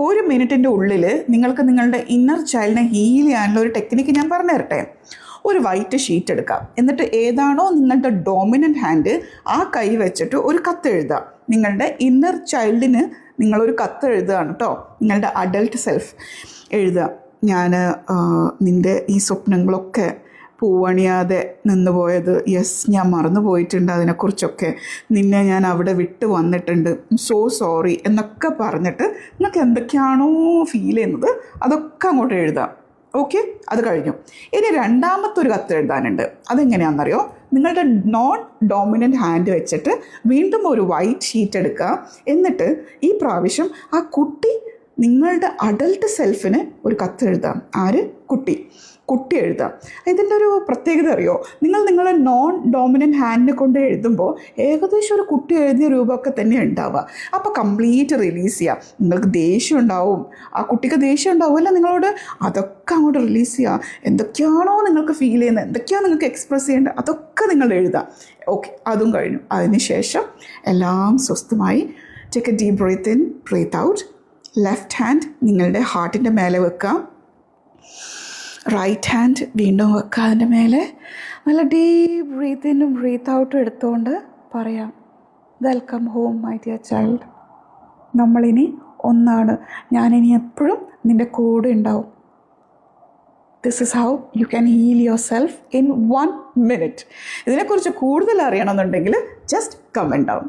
ഒരു മിനിറ്റിൻ്റെ ഉള്ളിൽ നിങ്ങൾക്ക് നിങ്ങളുടെ ഇന്നർ ചൈൽഡിനെ ഹീൽ ചെയ്യാനുള്ള ഒരു ടെക്നിക്ക് ഞാൻ പറഞ്ഞു തരട്ടെ. ഒരു വൈറ്റ് ഷീറ്റ് എടുക്കാം. എന്നിട്ട് ഏതാണോ നിങ്ങളുടെ ഡോമിനൻ്റ് ഹാൻഡ് ആ കൈ വെച്ചിട്ട് ഒരു കത്ത് എഴുതുക. നിങ്ങളുടെ ഇന്നർ ചൈൽഡിന് നിങ്ങളൊരു കത്ത് എഴുതുകയാണ് കേട്ടോ. നിങ്ങളുടെ അഡൾട്ട് സെൽഫ് എഴുതുക. ഞാൻ നിൻ്റെ ഈ സ്വപ്നങ്ങളൊക്കെ പൂവണിയാതെ നിന്ന് പോയത്, യെസ് ഞാൻ മറന്നു പോയിട്ടുണ്ട് അതിനെക്കുറിച്ചൊക്കെ, നിന്നെ ഞാൻ അവിടെ വിട്ട് വന്നിട്ടുണ്ട്, സോ സോറി എന്നൊക്കെ പറഞ്ഞിട്ട് നിങ്ങൾക്ക് എന്തൊക്കെയാണോ ഫീൽ ചെയ്യുന്നത് അതൊക്കെ അങ്ങോട്ട് എഴുതാം. ഓക്കെ, അത് കഴിഞ്ഞു. ഇനി രണ്ടാമത്തെ ഒരു കത്ത് എഴുതാനുണ്ട്. അതെങ്ങനെയാണെന്നറിയോ? നിങ്ങളുടെ നോൺ ഡോമിനൻ്റ് ഹാൻഡ് വെച്ചിട്ട് വീണ്ടും ഒരു വൈറ്റ് ഷീറ്റ് എടുക്കുക. എന്നിട്ട് ഈ പ്രാവശ്യം ആ കുട്ടി നിങ്ങളുടെ അഡൾട്ട് സെൽഫിന് ഒരു കത്ത് എഴുതാം. ആര്? കുട്ടി എഴുതാം. ഇതിൻ്റെ ഒരു പ്രത്യേകത അറിയോ? നിങ്ങളുടെ നോൺ ഡോമിനൻ്റ് ഹാൻഡിനെ കൊണ്ട് എഴുതുമ്പോൾ ഏകദേശം ഒരു കുട്ടി എഴുതിയ രൂപമൊക്കെ തന്നെ ഉണ്ടാവുക. അപ്പോൾ കംപ്ലീറ്റ് റിലീസ് ചെയ്യുക. നിങ്ങൾക്ക് ദേഷ്യം ഉണ്ടാവും, ആ കുട്ടിക്ക് ദേഷ്യം ഉണ്ടാവുമല്ലോ നിങ്ങളോട്, അതൊക്കെ അങ്ങോട്ട് റിലീസ് ചെയ്യുക. എന്തൊക്കെയാണോ നിങ്ങൾക്ക് ഫീൽ ചെയ്യുന്നത്, എന്തൊക്കെയാണോ നിങ്ങൾക്ക് എക്സ്പ്രസ് ചെയ്യേണ്ടത് അതൊക്കെ നിങ്ങൾ എഴുതാം. ഓക്കെ, അതും കഴിഞ്ഞു. അതിനുശേഷം എല്ലാം സ്വസ്ഥമായി take a deep breath in, breath out. Left hand നിങ്ങളുടെ ഹാർട്ടിൻ്റെ മേലെ വെക്കുക. റൈറ്റ് ഹാൻഡ് വീണ്ടും വെക്കുക അതിൻ്റെ മേലെ. നല്ല ഡീപ്പ് ബ്രീത്ത് ഇന്നും ബ്രീത്ത് ഔട്ടും എടുത്തുകൊണ്ട് പറയാം, welcome home my dear child. നമ്മളിനി ഒന്നാണ്. ഞാനിനി എപ്പോഴും നിൻ്റെ കൂടെ ഉണ്ടാവും. This is how you can heal yourself in 1 minute. ഇതിനെക്കുറിച്ച് കൂടുതൽ അറിയണമെന്നുണ്ടെങ്കിൽ ജസ്റ്റ് കമൻറ്റ് ഡൗൺ.